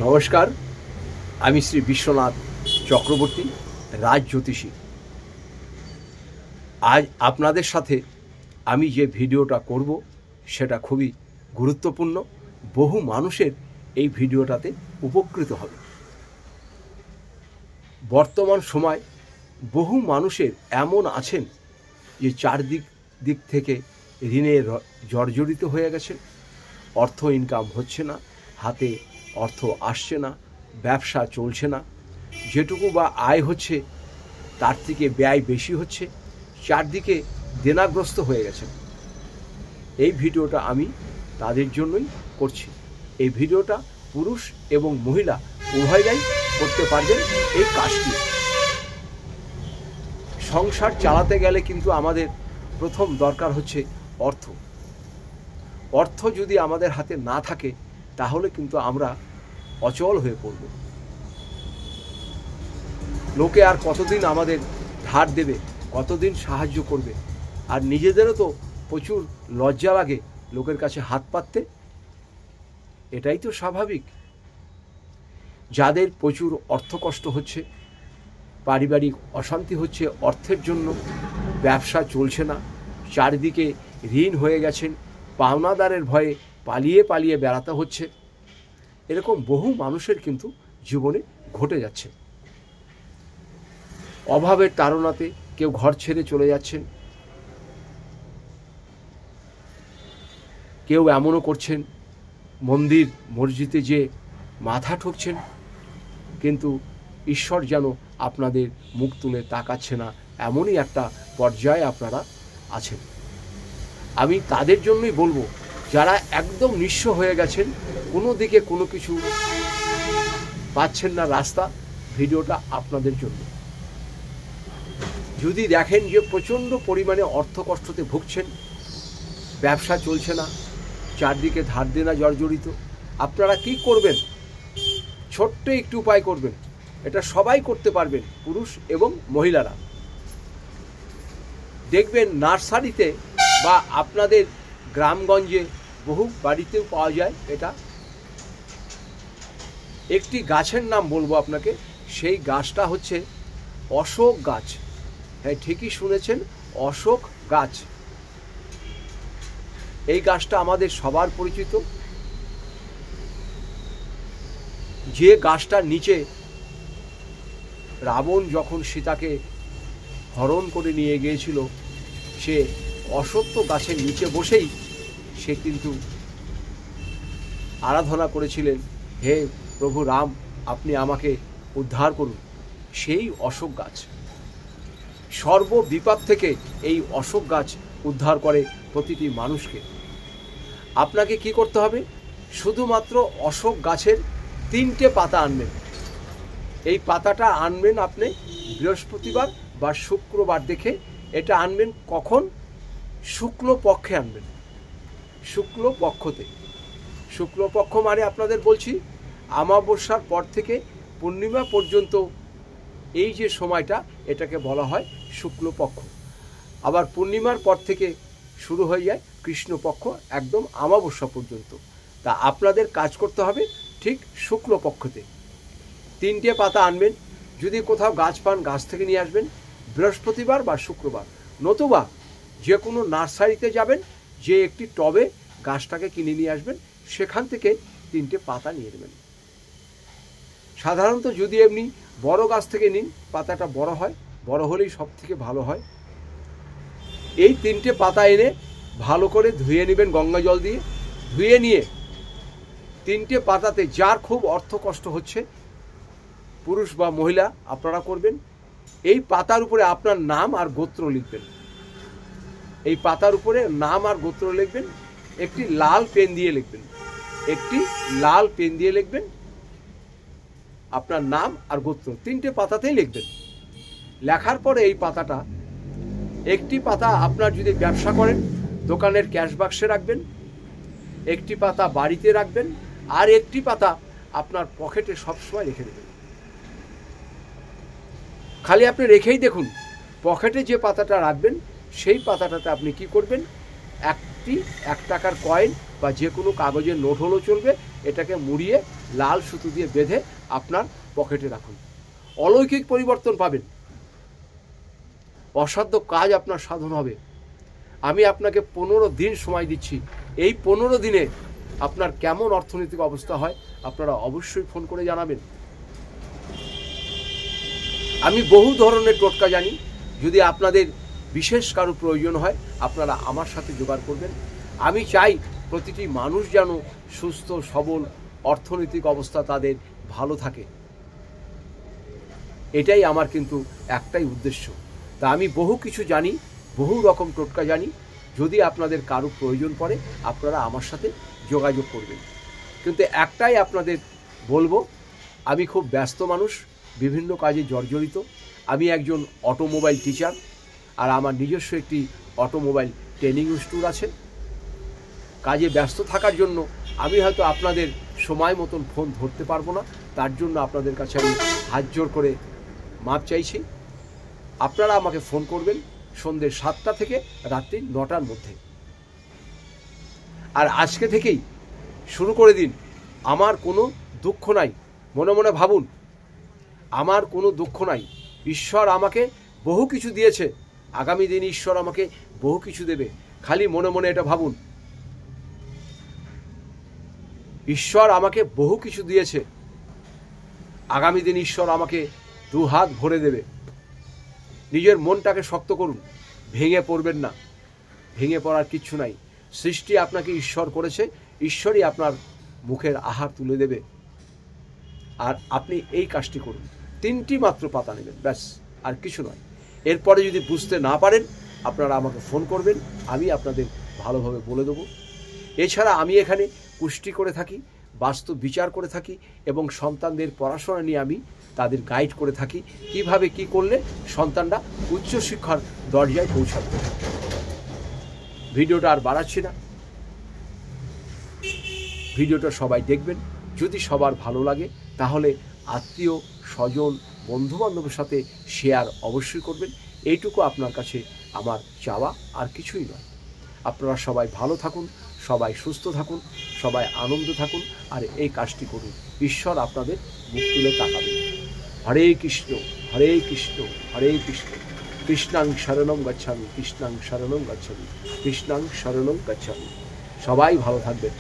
নমস্কার, আমি শ্রী বিশ্বনাথ চক্রবর্তী, রাজ জ্যোতিষী। আজ আপনাদের সাথে আমি যে ভিডিওটা করব সেটা খুবই গুরুত্বপূর্ণ। বহু মানুষের এই ভিডিওটাতে উপকৃত হবে। বর্তমান সময় বহু মানুষের এমন আছেন যে চারদিক থেকে ঋণে জর্জরিত হয়ে গেছেন। অর্থ ইনকাম হচ্ছে না, হাতে অর্থ আসছে না, ব্যবসা চলছে না, যেটুকু বা আয় হচ্ছে তার থেকে ব্যয় বেশি হচ্ছে, চারদিকে দেনাগ্রস্ত হয়ে গেছেন। এই ভিডিওটা আমি তাদের জন্যই করছি। এই ভিডিওটা পুরুষ এবং মহিলা উভয়রাই করতে পারবেন এই কাজটি। সংসার চালাতে গেলে কিন্তু আমাদের প্রথম দরকার হচ্ছে অর্থ। অর্থ যদি আমাদের হাতে না থাকে তাহলে কিন্তু আমরা অচল হয়ে পড়ব। লোকে আর কতদিন আমাদের ধার দেবে, কতদিন সাহায্য করবে? আর নিজেদেরও তো প্রচুর লজ্জা লাগে লোকের কাছে হাত পাততে। এটাই তো স্বাভাবিক। যাদের প্রচুর অর্থ কষ্ট হচ্ছে, পারিবারিক অশান্তি হচ্ছে অর্থের জন্য, ব্যবসা চলছে না, চারিদিকে ঋণ হয়ে গেছেন, পাওনাদারের ভয়ে পালিয়ে বেড়াতে হচ্ছে, এরকম বহু মানুষের কিন্তু জীবনে ঘটে যাচ্ছে। অভাবের তাড়নাতে কেউ ঘর ছেড়ে চলে যাচ্ছেন, কেউ এমনও করছেন মন্দির মসজিদে যে মাথা ঠুকছেন, কিন্তু ঈশ্বর যেন আপনাদের মুখ তুলে তাকাচ্ছে না, এমনই একটা পর্যায়ে আপনারা আছেন। আমি তাদের জন্যই বলবো, যারা একদম নিঃস্ব হয়ে গেছেন, কোনো দিকে কোনো কিছু পাচ্ছেন না রাস্তা, ভিডিওটা আপনাদের জন্য। যদি দেখেন যে প্রচণ্ড পরিমাণে অর্থ কষ্টতে ভুগছেন, ব্যবসা চলছে না, চারদিকে ধার দেনা জর্জরিত, আপনারা কি করবেন? ছোট্ট একটু উপায় করবেন। এটা সবাই করতে পারবেন, পুরুষ এবং মহিলারা। দেখবেন নার্সারিতে বা আপনাদের গ্রামগঞ্জে বহু বাড়িতেও পাওয়া যায়। এটা একটি গাছের নাম বলবো আপনাকে। সেই গাছটা হচ্ছে অশোক গাছ। হ্যাঁ, ঠিকই শুনেছেন, অশোক গাছ। এই গাছটা আমাদের সবার পরিচিত। যে গাছটার নিচে রাবণ যখন সীতাকে হরণ করে নিয়ে গিয়েছিল, সে অশ্বত্থ গাছের নিচে বসেই সে কিন্তু আরাধনা করেছিলেন, হে প্রভু রাম, আপনি আমাকে উদ্ধার করুন। সেই অশোক গাছ, সর্ববিপদ থেকে এই অশোক গাছ উদ্ধার করে প্রতিটি মানুষকে। আপনাকে কি করতে হবে? শুধুমাত্র অশোক গাছের 3টে পাতা আনবেন। এই পাতাটা আনবেন আপনি বৃহস্পতিবার বা শুক্রবার দেখে। এটা আনবেন কখন? শুক্লপক্ষে আনবেন, শুক্লপক্ষতে। শুক্লপক্ষ মানে আপনাদের বলছি অমাবস্যার পর থেকে পূর্ণিমা পর্যন্ত এই যে সময়টা, এটাকে বলা হয় শুক্লপক্ষ। আবার পূর্ণিমার পর থেকে শুরু হয়ে যায় কৃষ্ণপক্ষ, একদম অমাবস্যা পর্যন্ত। তা আপনাদের কাজ করতে হবে ঠিক শুক্লপক্ষতে। 3টে পাতা আনবেন। যদি কোথাও গাছ পান, গাছ থেকে নিয়ে আসবেন বৃহস্পতিবার বা শুক্রবার। নতুবা যে কোনো নার্সারিতে যাবেন, যে একটি টবে গাছটাকে কিনে নিয়ে আসবেন, সেখান থেকে 3টে পাতা নিয়ে নেবেন। সাধারণত যদি এমনি বড় গাছ থেকে নিন, পাতাটা বড় হয়, বড় হলেই সব থেকে ভালো হয়। এই 3টে পাতা এনে ভালো করে ধুয়ে নেবেন গঙ্গা জল দিয়ে। ধুয়ে নিয়ে 3টে পাতাতে, যার খুব অর্থ কষ্ট হচ্ছে, পুরুষ বা মহিলা আপনারা করবেন, এই পাতার উপরে আপনার নাম আর গোত্র লিখবেন। এই পাতার উপরে নাম আর গোত্র লিখবেন। একটি লাল পেন দিয়ে লিখবেন, একটি লাল পেন দিয়ে লিখবেন আপনার নাম আর গোত্র। 3টে পাতাতেই লিখবেন। লেখার পরে এই পাতাটা, একটি পাতা আপনার যদি ব্যবসা করেন দোকানের ক্যাশ বাক্সে রাখবেন, একটি পাতা বাড়িতে রাখবেন, আর একটি পাতা আপনার পকেটে সবসময় রেখে দেবেন। খালি আপনি রেখেই দেখুন, পকেটে যে পাতাটা রাখবেন সেই পাতাটাতে আপনি কি করবেন? একটি 1 টাকার কয়েন বা যে কোনো কাগজের নোট হলেও চলবে, এটাকে মুড়িয়ে লাল সুতো দিয়ে বেঁধে আপনার পকেটে রাখুন। অলৌকিক পরিবর্তন পাবেন, অসাধ্য কাজ আপনার সাধন হবে। আমি আপনাকে 15 দিন সময় দিচ্ছি। এই 15 দিনে আপনার কেমন অর্থনৈতিক অবস্থা হয় আপনারা অবশ্যই ফোন করে জানাবেন। আমি বহু ধরনের টোটকা জানি। যদি আপনাদের বিশেষ কারো প্রয়োজন হয় আপনারা আমার সাথে যোগাযোগ করবেন। আমি চাই প্রতিটি মানুষ যেন সুস্থ সবল অর্থনৈতিক অবস্থা তাদের ভালো থাকে, এটাই আমার কিন্তু একটাই উদ্দেশ্য। তা আমি বহু কিছু জানি, বহু রকম টোটকা জানি। যদি আপনাদের কারো প্রয়োজন পড়ে আপনারা আমার সাথে যোগাযোগ করবেন। কিন্তু একটাই আপনাদের বলবো, আমি খুব ব্যস্ত মানুষ, বিভিন্ন কাজে জর্জরিত। আমি একজন অটোমোবাইল টিচার, আর আমার নিজস্ব একটি অটোমোবাইল ট্রেনিং ইনস্টিটিউট আছে। কাজে ব্যস্ত থাকার জন্য আমি হয়তো আপনাদের সময় মতন ফোন ধরতে পারবো না। তার জন্য আপনাদের কাছে আমি হাত জোর করে মাপ চাইছি। আপনারা আমাকে ফোন করবেন সন্ধ্যে 7টা থেকে রাত্রি 9টার মধ্যে। আর আজকে থেকেই শুরু করে দিন। আমার কোনো দুঃখ নাই, মনে মনে ভাবুন আমার কোনো দুঃখ নাই। ঈশ্বর আমাকে বহু কিছু দিয়েছে, আগামী দিন ঈশ্বর আমাকে বহু কিছু দেবে। খালি মনে মনে এটা ভাবুন, ঈশ্বর আমাকে বহু কিছু দিয়েছে, আগামী দিন ঈশ্বর আমাকে 2 হাত ভরে দেবে। নিজের মনটাকে শক্ত করুন, ভেঙে পড়বেন না। ভেঙে পড়ার কিচ্ছু নাই। সৃষ্টি আপনাকে ঈশ্বর করেছে, ঈশ্বরই আপনার মুখের আহার তুলে দেবে। আর আপনি এই কাজটি করুন, 3টি মাত্র পাতা নেবেন, ব্যাস, আর কিছু নয়। এরপরে যদি বুঝতে না পারেন আপনারা আমাকে ফোন করবেন, আমি আপনাদের ভালোভাবে বলে দেবো। এছাড়া আমি এখানে পুষ্টি করে থাকি, বাস্তু বিচার করে থাকি এবং সন্তানদের পড়াশোনা নিয়ে আমি তাদের গাইড করে থাকি, কিভাবে কি করলে সন্তানরা উচ্চশিক্ষার দরজায় পৌঁছাবে। ভিডিওটা আর বাড়াচ্ছি না, ভিডিওটা সবাই দেখবেন। যদি সবার ভালো লাগে তাহলে আত্মীয় স্বজন বন্ধুবান্ধবের সাথে শেয়ার অবশ্যই করবেন। এইটুকু আপনার কাছে আমার চাওয়া, আর কিছুই নয়। আপনারা সবাই ভালো থাকুন, সবাই সুস্থ থাকুন, সবাই আনন্দ থাকুন, আর এই কাজটি করুন। ঈশ্বর আপনাদের মুখ তুলে তাকাবেন। হরে কৃষ্ণ হরে কৃষ্ণ হরে কৃষ্ণ, কৃষ্ণাং শরণং গচ্ছামি, কৃষ্ণাং শরণং গচ্ছামি, কৃষ্ণাং শরণং গচ্ছামি। সবাই ভালো থাকবেন।